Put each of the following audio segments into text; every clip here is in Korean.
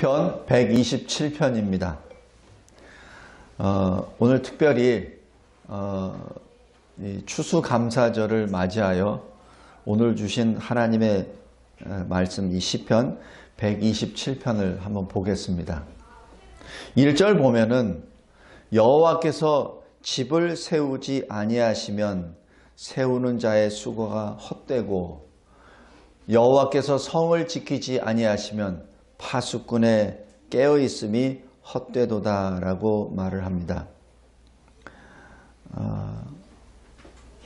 시편 127편입니다. 오늘 특별히 이 추수감사절을 맞이하여 오늘 주신 하나님의 말씀 이 시편 127편을 한번 보겠습니다. 1절 보면은 여호와께서 집을 세우지 아니하시면 세우는 자의 수고가 헛되고 여호와께서 성을 지키지 아니하시면 파수꾼의 깨어있음이 헛되도다라고 말을 합니다.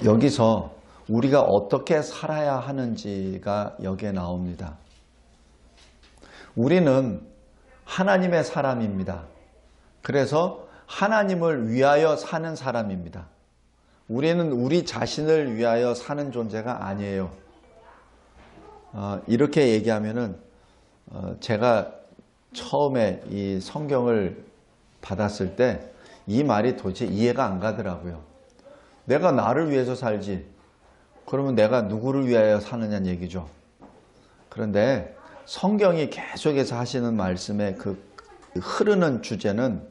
여기서 우리가 어떻게 살아야 하는지가 여기에 나옵니다. 우리는 하나님의 사람입니다. 그래서 하나님을 위하여 사는 사람입니다. 우리는 우리 자신을 위하여 사는 존재가 아니에요. 이렇게 얘기하면은 제가 처음에 이 성경을 받았을 때 이 말이 도대체 이해가 안 가더라고요. 내가 나를 위해서 살지 그러면 내가 누구를 위하여 사느냐는 얘기죠. 그런데 성경이 계속해서 하시는 말씀의 그 흐르는 주제는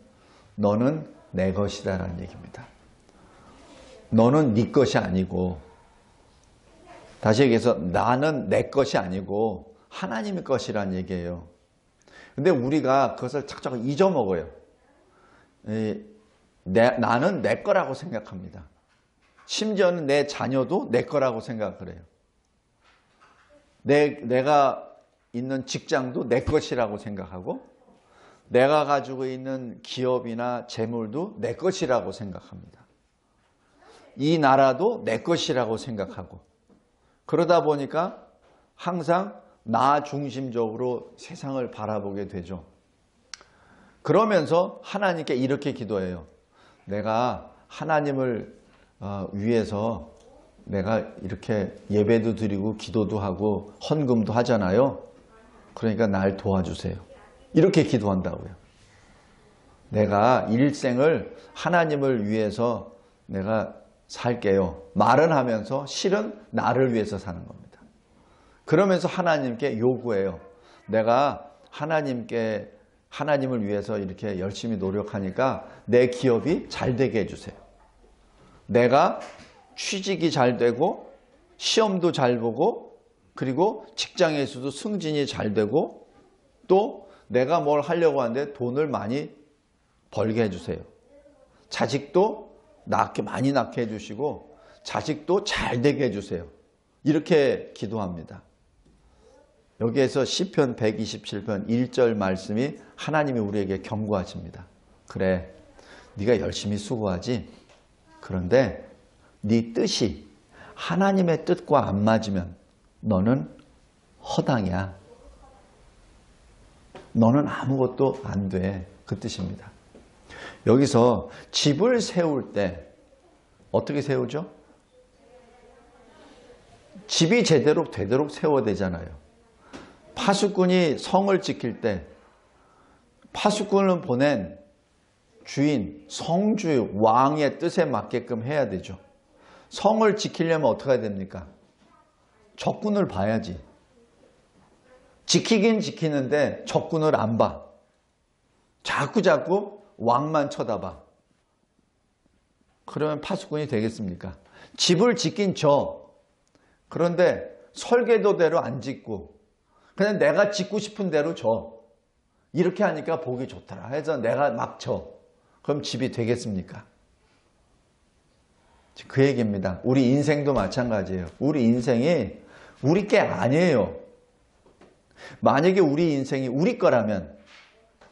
너는 내 것이다라는 얘기입니다. 너는 네 것이 아니고, 다시 얘기해서 나는 내 것이 아니고 하나님의 것이라는 얘기예요. 근데 우리가 그것을 착착 잊어먹어요. 나는 내 거라고 생각합니다. 심지어는 내 자녀도 내 거라고 생각을 해요. 내가 있는 직장도 내 것이라고 생각하고, 내가 가지고 있는 기업이나 재물도 내 것이라고 생각합니다. 이 나라도 내 것이라고 생각하고, 그러다 보니까 항상 나 중심적으로 세상을 바라보게 되죠. 그러면서 하나님께 이렇게 기도해요. 내가 하나님을 위해서 내가 이렇게 예배도 드리고 기도도 하고 헌금도 하잖아요. 그러니까 날 도와주세요. 이렇게 기도한다고요. 내가 일생을 하나님을 위해서 내가 살게요. 말은 하면서 실은 나를 위해서 사는 겁니다. 그러면서 하나님께 요구해요. 내가 하나님을 위해서 이렇게 열심히 노력하니까 내 기업이 잘 되게 해주세요. 내가 취직이 잘 되고 시험도 잘 보고 그리고 직장에서도 승진이 잘 되고 또 내가 뭘 하려고 하는데 돈을 많이 벌게 해주세요. 자식도 많이 낳게 해주시고 자식도 잘 되게 해주세요. 이렇게 기도합니다. 여기에서 시편 127편 1절 말씀이 하나님이 우리에게 경고하십니다. 그래, 네가 열심히 수고하지. 그런데 네 뜻이 하나님의 뜻과 안 맞으면 너는 허당이야. 너는 아무것도 안 돼. 그 뜻입니다. 여기서 집을 세울 때 어떻게 세우죠? 집이 제대로 되도록 세워야 되잖아요. 파수꾼이 성을 지킬 때 파수꾼을 보낸 주인, 성주, 왕의 뜻에 맞게끔 해야 되죠. 성을 지키려면 어떻게 해야 됩니까? 적군을 봐야지. 지키긴 지키는데 적군을 안 봐. 자꾸 왕만 쳐다봐. 그러면 파수꾼이 되겠습니까? 집을 짓긴 그런데 설계도대로 안 짓고 그냥 내가 짓고 싶은 대로 이렇게 하니까 보기 좋더라 해서 내가 막 그럼 집이 되겠습니까? 그 얘기입니다. 우리 인생도 마찬가지예요. 우리 인생이 우리 게 아니에요. 만약에 우리 인생이 우리 거라면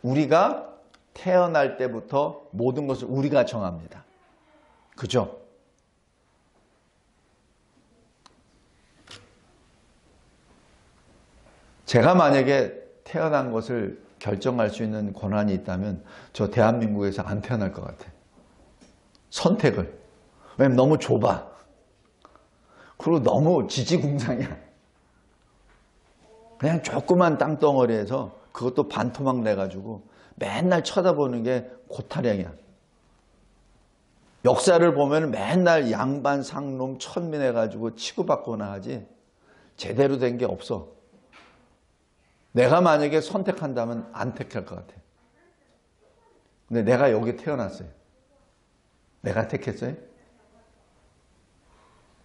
우리가 태어날 때부터 모든 것을 우리가 정합니다. 그죠? 제가 만약에 태어난 것을 결정할 수 있는 권한이 있다면 저 대한민국에서 안 태어날 것 같아요. 선택을. 왜냐면 너무 좁아. 그리고 너무 지지공상이야. 그냥 조그만 땅덩어리에서 그것도 반토막 내가지고 맨날 쳐다보는 게 고타령이야. 역사를 보면 맨날 양반 상놈 천민해가지고 치고받거나 하지 제대로 된 게 없어. 내가 만약에 선택한다면 안 택할 것 같아요. 근데 내가 여기 태어났어요. 내가 택했어요?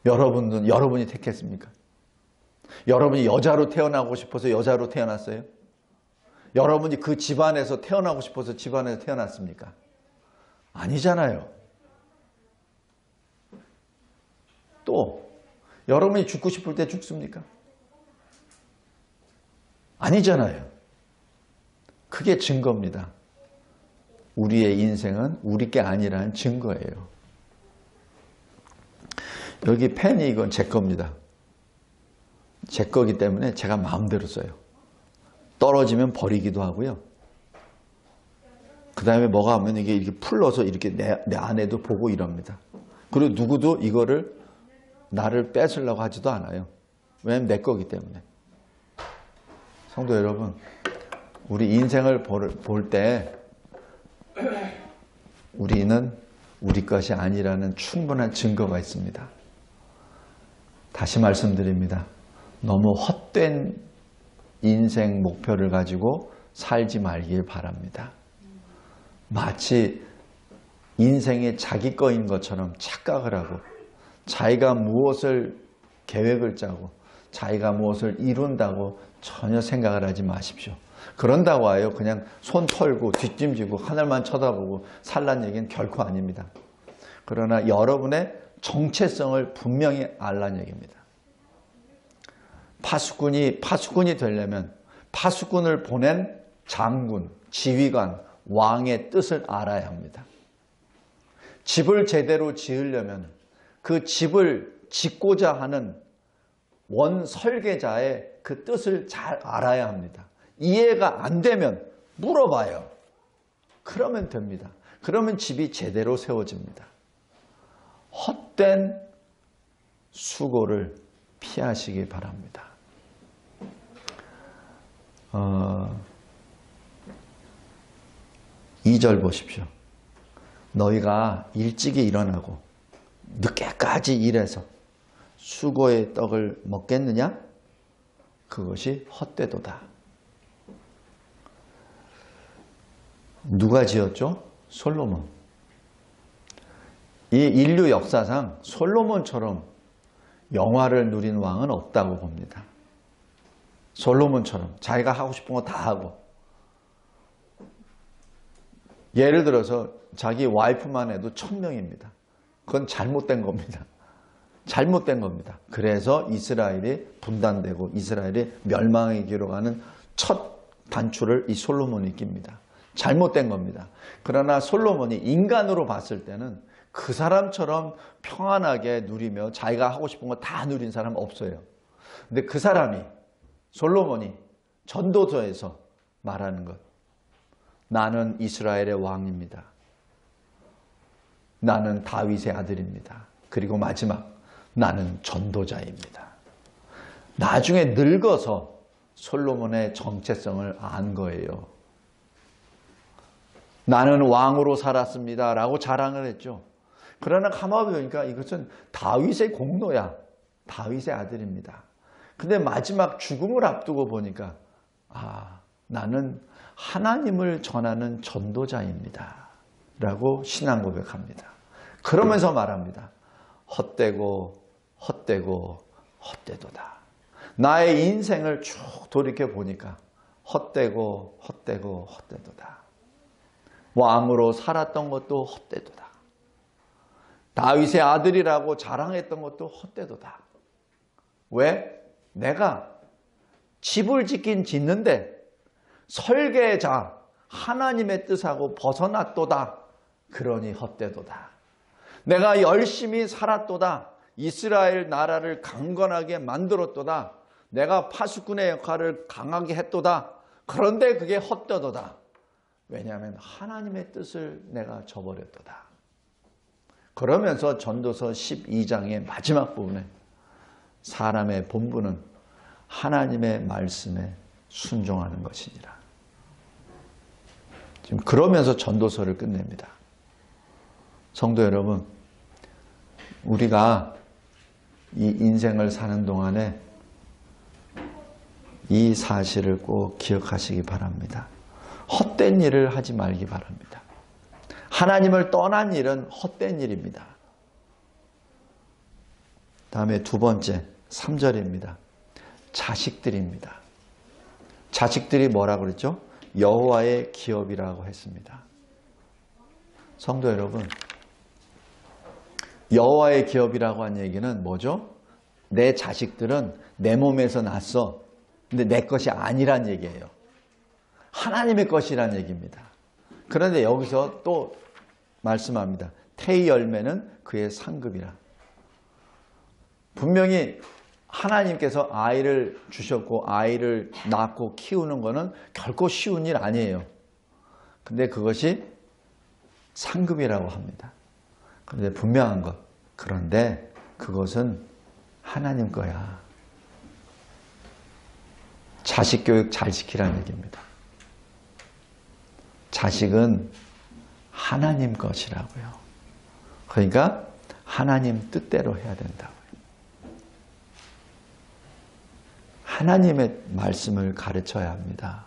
여러분이 택했습니까? 여러분이 여자로 태어나고 싶어서 여자로 태어났어요? 여러분이 그 집안에서 태어나고 싶어서 집안에서 태어났습니까? 아니잖아요. 또 여러분이 죽고 싶을 때 죽습니까? 아니잖아요. 그게 증거입니다. 우리의 인생은 우리 게 아니라는 증거예요. 여기 펜이 이건 제 겁니다. 제 거기 때문에 제가 마음대로 써요. 떨어지면 버리기도 하고요. 그 다음에 뭐가 하면 이게 이렇게 풀러서 이렇게 내 안에도 보고 이럽니다. 그리고 누구도 이거를 나를 뺏으려고 하지도 않아요. 왜냐면 내 거기 때문에. 성도 여러분, 우리 인생을 볼 때 우리는 우리 것이 아니라는 충분한 증거가 있습니다. 다시 말씀드립니다. 너무 헛된 인생 목표를 가지고 살지 말길 바랍니다. 마치 인생이 자기 거인 것처럼 착각을 하고 자기가 무엇을 계획을 짜고 자기가 무엇을 이룬다고 전혀 생각을 하지 마십시오. 그런다고 하여 그냥 손 털고 뒷짐지고 하늘만 쳐다보고 살란 얘기는 결코 아닙니다. 그러나 여러분의 정체성을 분명히 알란 얘기입니다. 파수꾼이 되려면 파수꾼을 보낸 장군, 지휘관, 왕의 뜻을 알아야 합니다. 집을 제대로 지으려면 그 집을 짓고자 하는 원 설계자의 그 뜻을 잘 알아야 합니다. 이해가 안 되면 물어봐요. 그러면 됩니다. 그러면 집이 제대로 세워집니다. 헛된 수고를 피하시기 바랍니다. 2절 보십시오. 너희가 일찍이 일어나고 늦게까지 일해서 수고의 떡을 먹겠느냐? 그것이 헛되도다. 누가 지었죠? 솔로몬. 이 인류 역사상 솔로몬처럼 영화를 누린 왕은 없다고 봅니다. 솔로몬처럼 자기가 하고 싶은 거 다 하고, 예를 들어서 자기 와이프만 해도 1000명입니다. 그건 잘못된 겁니다. 잘못된 겁니다. 그래서 이스라엘이 분단되고 이스라엘이 멸망의 길로 가는 첫 단추를 이 솔로몬이 낍니다. 잘못된 겁니다. 그러나 솔로몬이 인간으로 봤을 때는 그 사람처럼 평안하게 누리며 자기가 하고 싶은 거 다 누린 사람 없어요. 근데 그 사람이, 솔로몬이 전도서에서 말하는 것, 나는 이스라엘의 왕입니다. 나는 다윗의 아들입니다. 그리고 마지막, 나는 전도자입니다. 나중에 늙어서 솔로몬의 정체성을 안 거예요. 나는 왕으로 살았습니다 라고 자랑을 했죠. 그러나 가만히 보니까 이것은 다윗의 공로야. 다윗의 아들입니다. 근데 마지막 죽음을 앞두고 보니까 나는 하나님을 전하는 전도자입니다 라고 신앙 고백합니다. 그러면서 말합니다. 헛되고 헛되고 헛되도다. 나의 인생을 쭉 돌이켜 보니까 헛되고 헛되고 헛되도다. 왕으로 살았던 것도 헛되도다. 다윗의 아들이라고 자랑했던 것도 헛되도다. 왜? 내가 집을 짓긴 짓는데 설계자 하나님의 뜻하고 벗어났도다. 그러니 헛되도다. 내가 열심히 살았도다. 이스라엘 나라를 강건하게 만들었도다. 내가 파수꾼의 역할을 강하게 했도다. 그런데 그게 헛되도다. 왜냐하면 하나님의 뜻을 내가 저버렸도다. 그러면서 전도서 12장의 마지막 부분에 사람의 본분은 하나님의 말씀에 순종하는 것이니라. 지금 그러면서 전도서를 끝냅니다. 성도 여러분, 우리가 이 인생을 사는 동안에 이 사실을 꼭 기억하시기 바랍니다. 헛된 일을 하지 말기 바랍니다. 하나님을 떠난 일은 헛된 일입니다. 다음에 두 번째 3절입니다. 자식들입니다. 자식들이 뭐라고 그랬죠? 여호와의 기업이라고 했습니다. 성도 여러분, 여호와의 기업이라고 한 얘기는 뭐죠? 내 자식들은 내 몸에서 났어. 근데 내 것이 아니란 얘기예요. 하나님의 것이란 얘기입니다. 그런데 여기서 또 말씀합니다. 태의 열매는 그의 상급이라. 분명히 하나님께서 아이를 주셨고 아이를 낳고 키우는 것은 결코 쉬운 일 아니에요. 근데 그것이 상급이라고 합니다. 그런데 분명한 것. 그런데 그것은 하나님 거야. 자식 교육 잘 지키라는 얘기입니다. 자식은 하나님 것이라고요. 그러니까 하나님 뜻대로 해야 된다고요. 하나님의 말씀을 가르쳐야 합니다.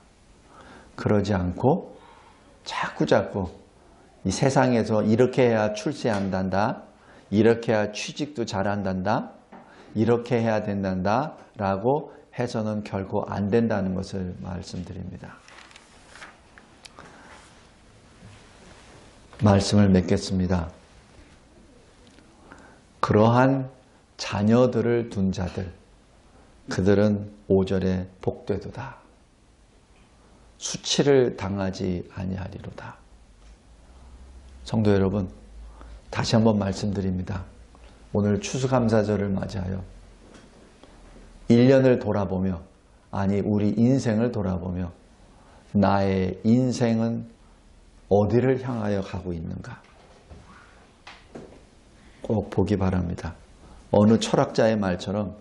그러지 않고 자꾸 이 세상에서 이렇게 해야 출세한단다. 이렇게 해야 취직도 잘한단다. 이렇게 해야 된단다. 라고 해서는 결코 안 된다는 것을 말씀드립니다. 말씀을 맺겠습니다. 그러한 자녀들을 둔 자들, 그들은 5절에 복되도다. 수치를 당하지 아니하리로다. 성도 여러분, 다시 한번 말씀드립니다. 오늘 추수감사절을 맞이하여 1년을 돌아보며, 아니 우리 인생을 돌아보며 나의 인생은 어디를 향하여 가고 있는가? 꼭 보기 바랍니다. 어느 철학자의 말처럼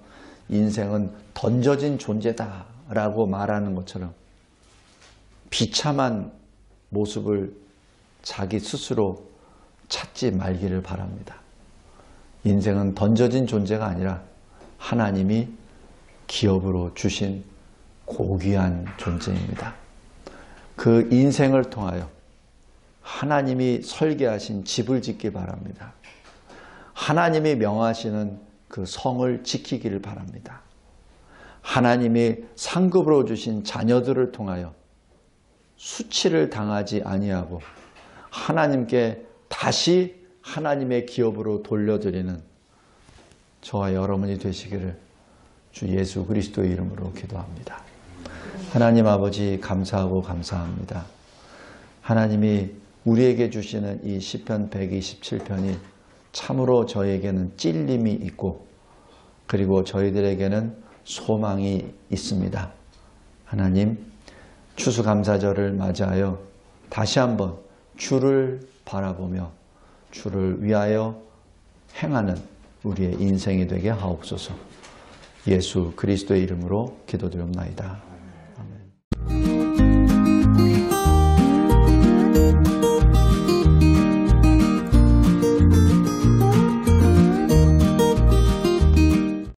인생은 던져진 존재다 라고 말하는 것처럼 비참한 모습을 자기 스스로 찾지 말기를 바랍니다. 인생은 던져진 존재가 아니라 하나님이 기업으로 주신 고귀한 존재입니다. 그 인생을 통하여 하나님이 설계하신 집을 짓기 바랍니다. 하나님이 명하시는 그 성을 지키기를 바랍니다. 하나님이 상급으로 주신 자녀들을 통하여 수치를 당하지 아니하고 하나님께 다시 하나님의 기업으로 돌려드리는 저와 여러분이 되시기를 주 예수 그리스도의 이름으로 기도합니다. 하나님 아버지 감사하고 감사합니다. 하나님이 우리에게 주시는 이 시편 127편이 참으로 저에게는 찔림이 있고 그리고 저희들에게는 소망이 있습니다. 하나님, 추수감사절을 맞이하여 다시 한번 주를 바라보며 주를 위하여 행하는 우리의 인생이 되게 하옵소서. 예수 그리스도의 이름으로 기도드립나이다.